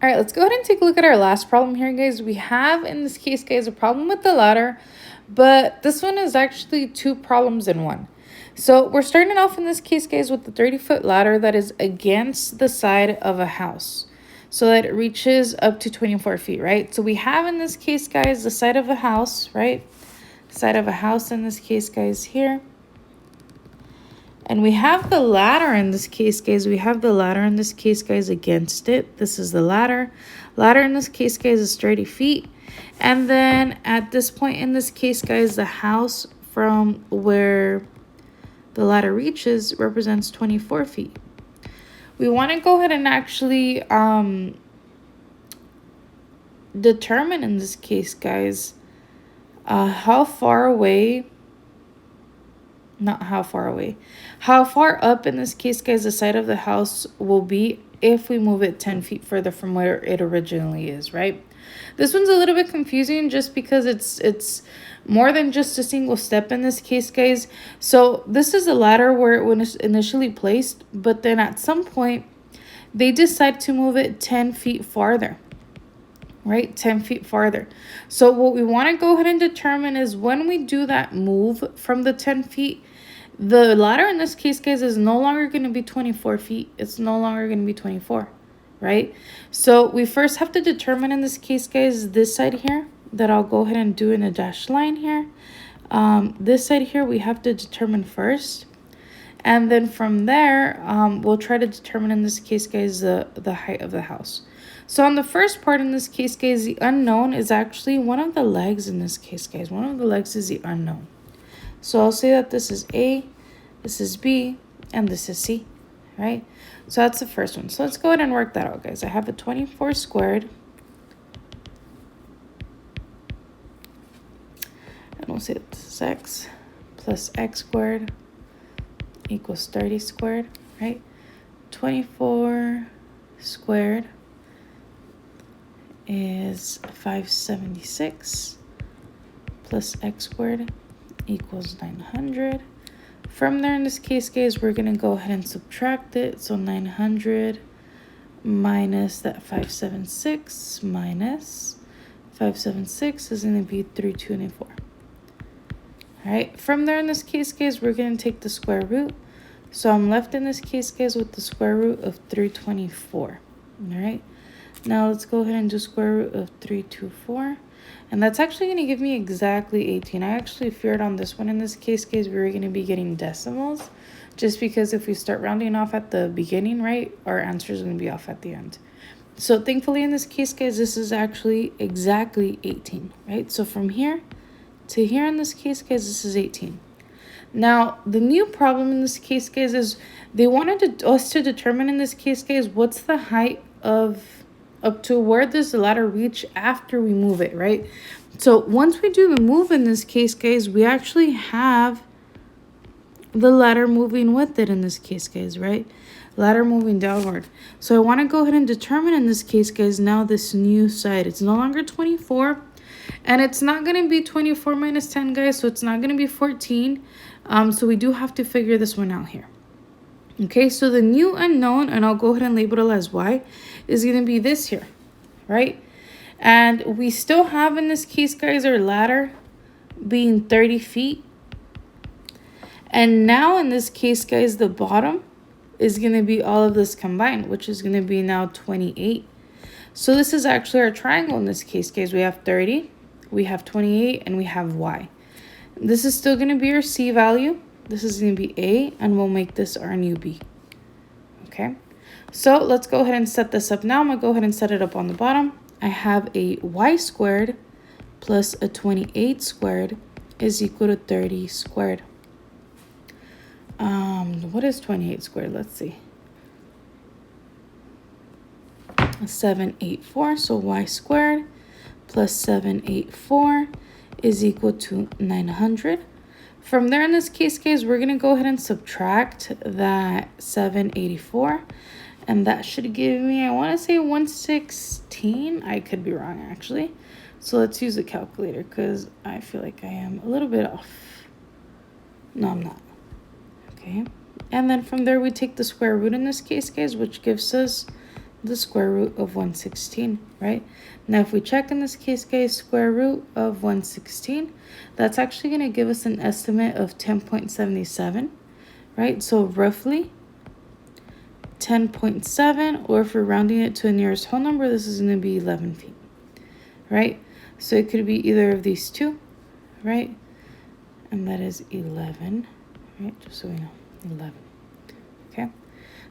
All right, let's go ahead and take a look at our last problem here, guys. We have, in this case, guys, a problem with the ladder, but this one is actually two problems in one. So we're starting off in this case, guys, with the 30-foot ladder that is against the side of a house, so that it reaches up to 24 feet, right? So we have, in this case, guys, the side of a house, right? Side of a house in this case, guys, here. And we have the ladder in this case, guys. We have the ladder in this case, guys, against it. This is the ladder. Ladder in this case, guys, is 30 feet. And then at this point in this case, guys, the house from where the ladder reaches represents 24 feet. We want to go ahead and actually determine in this case, guys, how far away... Not how far away. How far up in this case, guys, the side of the house will be if we move it 10 feet further from where it originally is, right? This one's a little bit confusing just because it's more than just a single step in this case, guys. So this is a ladder where it was initially placed, but then at some point they decide to move it 10 feet farther. Right, 10 feet farther. So what we want to go ahead and determine is when we do that move from the 10 feet, the ladder in this case, guys, is no longer going to be 24 feet. It's no longer going to be 24, right? So we first have to determine in this case, guys, this side here that I'll go ahead and do in a dashed line here. This side here we have to determine first. And then from there, we'll try to determine in this case, guys, the height of the house. So on the first part in this case, guys, the unknown is actually one of the legs in this case, guys. One of the legs is the unknown. So I'll say that this is A, this is B, and this is C, right? So that's the first one. So let's go ahead and work that out, guys. I have a 24 squared. And we'll say that this is X plus X squared equals 30 squared, right? 24 squared is 576 plus X squared equals 900. From there, in this case, guys, we're going to go ahead and subtract it. So 900 minus that 576 minus 576 is going to be 324. All right, from there, in this case, guys, we're going to take the square root. So I'm left in this case, guys, with the square root of 324. All right, now let's go ahead and do square root of 324. And that's actually going to give me exactly 18. I actually feared on this one in this case, guys, we were going to be getting decimals. Just because if we start rounding off at the beginning, right, our answer is going to be off at the end. So thankfully, in this case, guys, this is actually exactly 18, right? So from here to here in this case, guys, this is 18. Now, the new problem in this case, guys, is they wanted us to determine in this case, guys, what's the height of up to where does the ladder reach after we move it, right? So once we do the move in this case, guys, we actually have the ladder moving with it in this case, guys, right? Ladder moving downward. So I want to go ahead and determine in this case, guys, now this new side. It's no longer 24. And it's not going to be 24 minus 10, guys, so it's not going to be 14. So we do have to figure this one out here. Okay, so the new unknown, and I'll go ahead and label it as Y, is going to be this here, right? And we still have, in this case, guys, our ladder being 30 feet. And now, in this case, guys, the bottom is going to be all of this combined, which is going to be now 28. So this is actually our triangle in this case, guys. We have 30, we have 28, and we have Y. This is still going to be our C value. This is going to be A, and we'll make this our new B. Okay, so let's go ahead and set this up now. I'm going to go ahead and set it up on the bottom. I have a Y squared plus a 28 squared is equal to 30 squared. What is 28 squared? Let's see. 784, so Y squared plus 784 is equal to 900. From there, in this case, guys, we're going to go ahead and subtract that 784. And that should give me, I want to say 116. I could be wrong, actually. So let's use a calculator because I feel like I am a little bit off. No, I'm not. Okay. And then from there, we take the square root in this case, guys, which gives us the square root of 116, right? Now, if we check in this case, guys, square root of 116, that's actually going to give us an estimate of 10.77, right? So roughly 10.7, or if we're rounding it to the nearest whole number, this is going to be 11 feet, right? So it could be either of these two, right? And that is 11, right? Just so we know, 11, okay?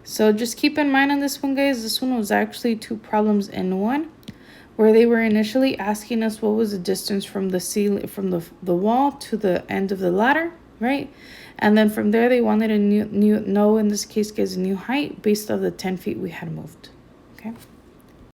So just keep in mind on this one, guys, this one was actually two problems in one, where they were initially asking us what was the distance from the ceiling, from the wall to the end of the ladder, right? And then from there, they wanted a know, in this case, guys, a new height based on the 10 feet we had moved, okay?